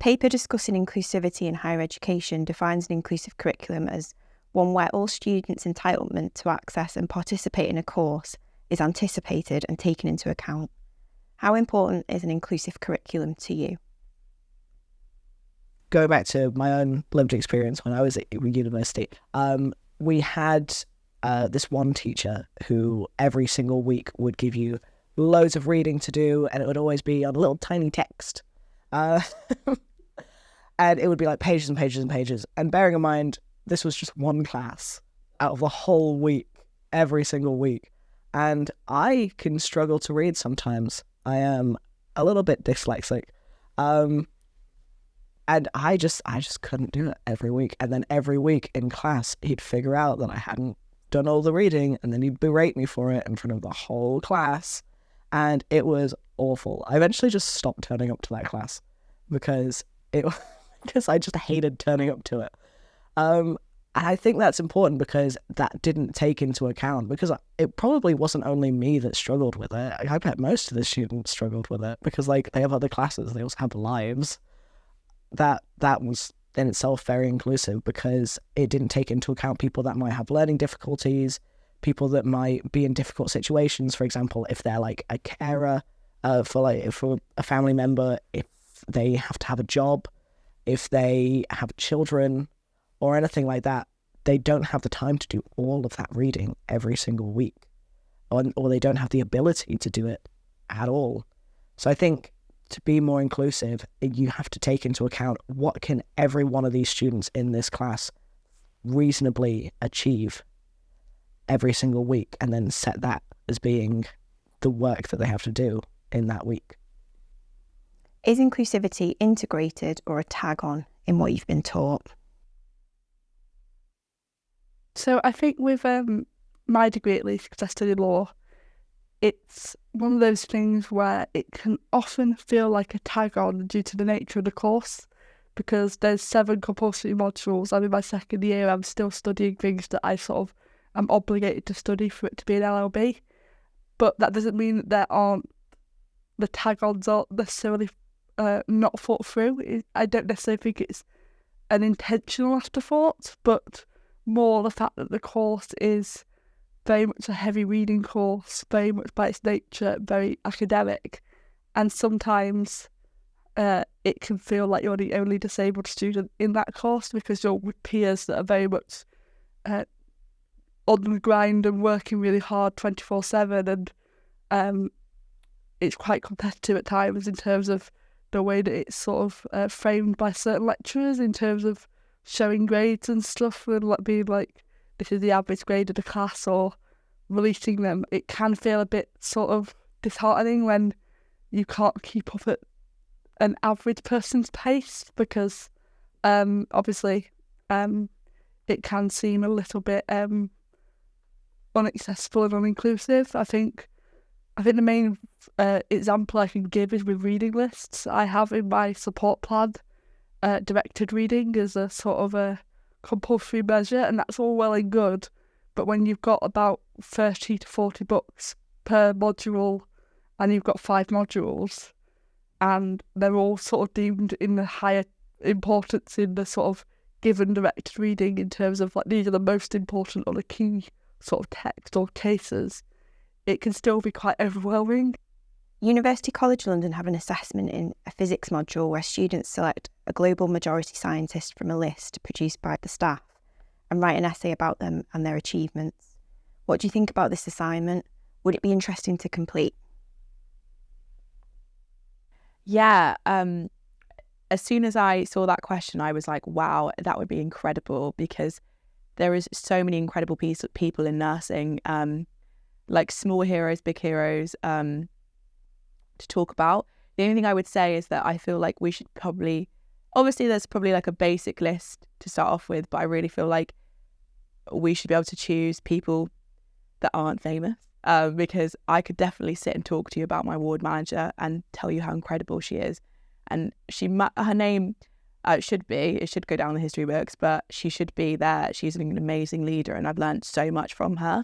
paper discussing inclusivity in higher education defines an inclusive curriculum as one where all students' entitlement to access and participate in a course is anticipated and taken into account. How important is an inclusive curriculum to you? Going back to my own lived experience when I was at university, we had this one teacher who every single week would give you loads of reading to do, and it would always be on a little tiny text. And it would be like pages and pages and pages. And bearing in mind, this was just one class out of the whole week, every single week. And I can struggle to read sometimes. I am a little bit dyslexic. And I just couldn't do it every week. And then every week in class, he'd figure out that I hadn't done all the reading, and then he'd berate me for it in front of the whole class. And it was awful. I eventually just stopped turning up to that class because I just hated turning up to it. And I think that's important because that didn't take into account, because it probably wasn't only me that struggled with it. I bet most of the students struggled with it because, like, they have other classes, they also have lives. That was in itself very inclusive because it didn't take into account people that might have learning difficulties, people that might be in difficult situations. For example, if they're like a carer for a family member, if they have to have a job, if they have children or anything like that, they don't have the time to do all of that reading every single week, or they don't have the ability to do it at all. So I think to be more inclusive, you have to take into account what can every one of these students in this class reasonably achieve every single week, and then set that as being the work that they have to do in that week. Is inclusivity integrated or a tag on in what you've been taught? So I think with my degree, at least, because I study law, it's one of those things where it can often feel like a tag on due to the nature of the course, because there's 7 compulsory modules. I'm in my second year, I'm still studying things that I sort of am obligated to study for it to be an LLB. But that doesn't mean that the tag-ons aren't necessarily not thought through. I don't necessarily think it's an intentional afterthought, but more the fact that the course is very much a heavy reading course, very much by its nature, very academic. And sometimes it can feel like you're the only disabled student in that course because you're with peers that are very much on the grind and working really hard 24/7. And it's quite competitive at times in terms of the way that it's sort of framed by certain lecturers in terms of showing grades and stuff, and like being like, this is the average grade of the class, or releasing them. It can feel a bit sort of disheartening when you can't keep up at an average person's pace, because obviously it can seem a little bit unaccessible and uninclusive. I think the main example I can give is with reading lists. I have in my support plan directed reading as a sort of a compulsory measure, and that's all well and good, but when you've got about 30 to 40 books per module and you've got 5 modules and they're all sort of deemed in the higher importance in the sort of given directed reading in terms of like these are the most important or the key sort of text or cases, it can still be quite overwhelming. University College London have an assessment in a physics module where students select a global majority scientist from a list produced by the staff and write an essay about them and their achievements. What do you think about this assignment? Would it be interesting to complete? Yeah, as soon as I saw that question, I was like, wow, that would be incredible, because there is so many incredible people in nursing, like small heroes, big heroes, to talk about. The only thing I would say is that I feel like we should probably, obviously there's probably like a basic list to start off with, but I really feel like we should be able to choose people that aren't famous, because I could definitely sit and talk to you about my ward manager and tell you how incredible she is. And her name it should go down the history books, but she should be there. She's an amazing leader and I've learned so much from her.